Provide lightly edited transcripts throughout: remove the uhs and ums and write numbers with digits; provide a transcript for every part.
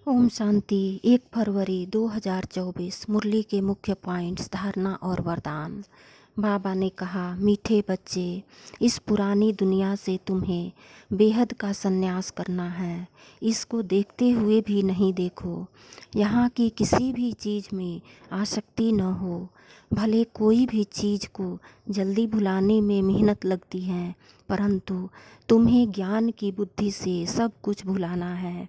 ओम शांति। 1 फरवरी 2024। मुरली के मुख्य पॉइंट्स, धारणा और वरदान। बाबा ने कहा, मीठे बच्चे, इस पुरानी दुनिया से तुम्हें बेहद का संन्यास करना है। इसको देखते हुए भी नहीं देखो। यहाँ की किसी भी चीज़ में आसक्ति न हो। भले कोई भी चीज़ को जल्दी भुलाने में मेहनत लगती है, परंतु तुम्हें ज्ञान की बुद्धि से सब कुछ भुलाना है।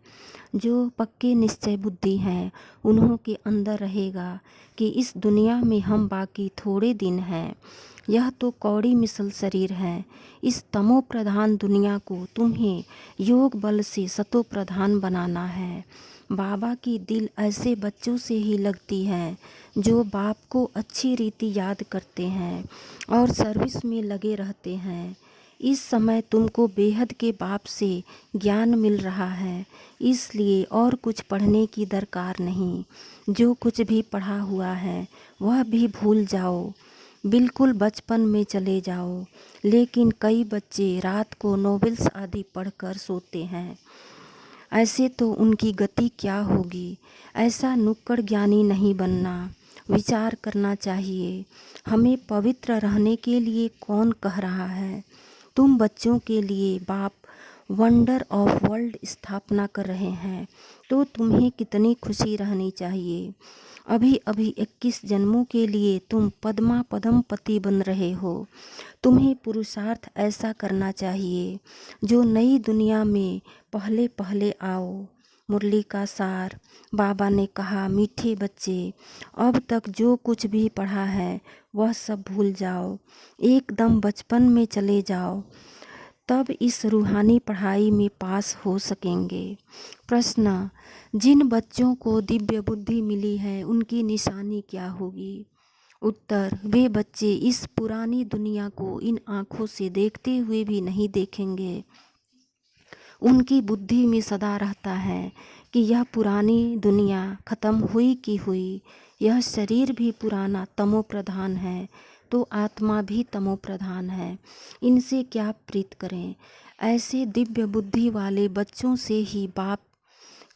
जो पक्के निश्चय बुद्धि हैं उन्हों के अंदर रहेगा कि इस दुनिया में हम बाकी थोड़े दिन हैं। यह तो कौड़ी मिसल शरीर है। इस तमो प्रधान दुनिया को तुम्हें योग बल से सतो प्रधान बनाना है। बाबा की दिल ऐसे बच्चों से ही लगती है जो बाप को अच्छी रीति याद करते हैं और सर्विस में लगे रहते हैं। इस समय तुमको बेहद के बाप से ज्ञान मिल रहा है, इसलिए और कुछ पढ़ने की दरकार नहीं। जो कुछ भी पढ़ा हुआ है वह भी भूल जाओ, बिल्कुल बचपन में चले जाओ। लेकिन कई बच्चे रात को नॉवेल्स आदि पढ़कर सोते हैं। ऐसे तो उनकी गति क्या होगी। ऐसा नुक्कड़ ज्ञानी नहीं बनना। विचार करना चाहिए, हमें पवित्र रहने के लिए कौन कह रहा है। तुम बच्चों के लिए बाप वंडर ऑफ वर्ल्ड स्थापना कर रहे हैं, तो तुम्हें कितनी खुशी रहनी चाहिए। अभी अभी 21 जन्मों के लिए तुम पद्मा पद्मपति बन रहे हो। तुम्हें पुरुषार्थ ऐसा करना चाहिए जो नई दुनिया में पहले पहले आओ। मुरली का सार। बाबा ने कहा, मीठे बच्चे, अब तक जो कुछ भी पढ़ा है वह सब भूल जाओ। एकदम बचपन में चले जाओ, तब इस रूहानी पढ़ाई में पास हो सकेंगे। प्रश्न, जिन बच्चों को दिव्य बुद्धि मिली है उनकी निशानी क्या होगी। उत्तर, वे बच्चे इस पुरानी दुनिया को इन आँखों से देखते हुए भी नहीं देखेंगे। उनकी बुद्धि में सदा रहता है कि यह पुरानी दुनिया खत्म हुई की हुई। यह शरीर भी पुराना तमो प्रधान है, तो आत्मा भी तमो प्रधान है। इनसे क्या प्रीत करें। ऐसे दिव्य बुद्धि वाले बच्चों से ही बाप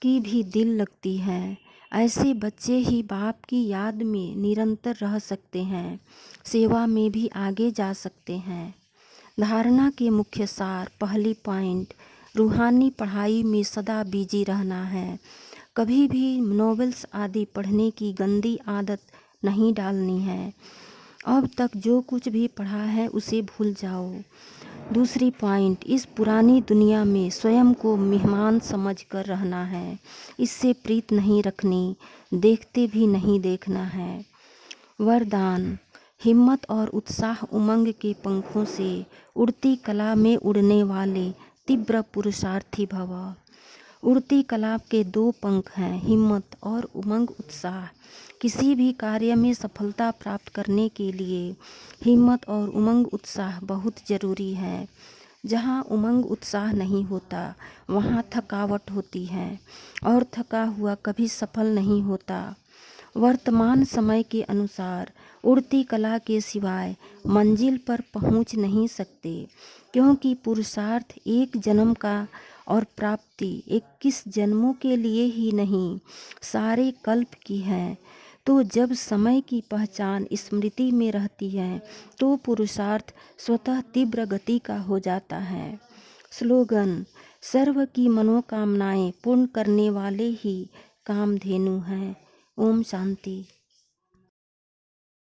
की भी दिल लगती है। ऐसे बच्चे ही बाप की याद में निरंतर रह सकते हैं, सेवा में भी आगे जा सकते हैं। धारणा के मुख्य सार। पहली पॉइंट, रूहानी पढ़ाई में सदा बिजी रहना है। कभी भी नॉवेल्स आदि पढ़ने की गंदी आदत नहीं डालनी है। अब तक जो कुछ भी पढ़ा है उसे भूल जाओ। दूसरी पॉइंट, इस पुरानी दुनिया में स्वयं को मेहमान समझकर रहना है। इससे प्रीत नहीं रखनी, देखते भी नहीं देखना है। वरदान, हिम्मत और उत्साह उमंग के पंखों से उड़ती कला में उड़ने वाले तीव्र पुरुषार्थी भव। उड़ती कला के 2 पंख हैं, हिम्मत और उमंग उत्साह। किसी भी कार्य में सफलता प्राप्त करने के लिए हिम्मत और उमंग उत्साह बहुत ज़रूरी है। जहाँ उमंग उत्साह नहीं होता वहाँ थकावट होती है और थका हुआ कभी सफल नहीं होता। वर्तमान समय के अनुसार उड़ती कला के सिवाय मंजिल पर पहुँच नहीं सकते, क्योंकि पुरुषार्थ एक जन्म का और प्राप्ति 21 जन्मों के लिए ही नहीं, सारे कल्प की है। तो जब समय की पहचान स्मृति में रहती है तो पुरुषार्थ स्वतः तीव्र गति का हो जाता है। स्लोगन, सर्व की मनोकामनाएं पूर्ण करने वाले ही कामधेनु हैं। ओम शांति।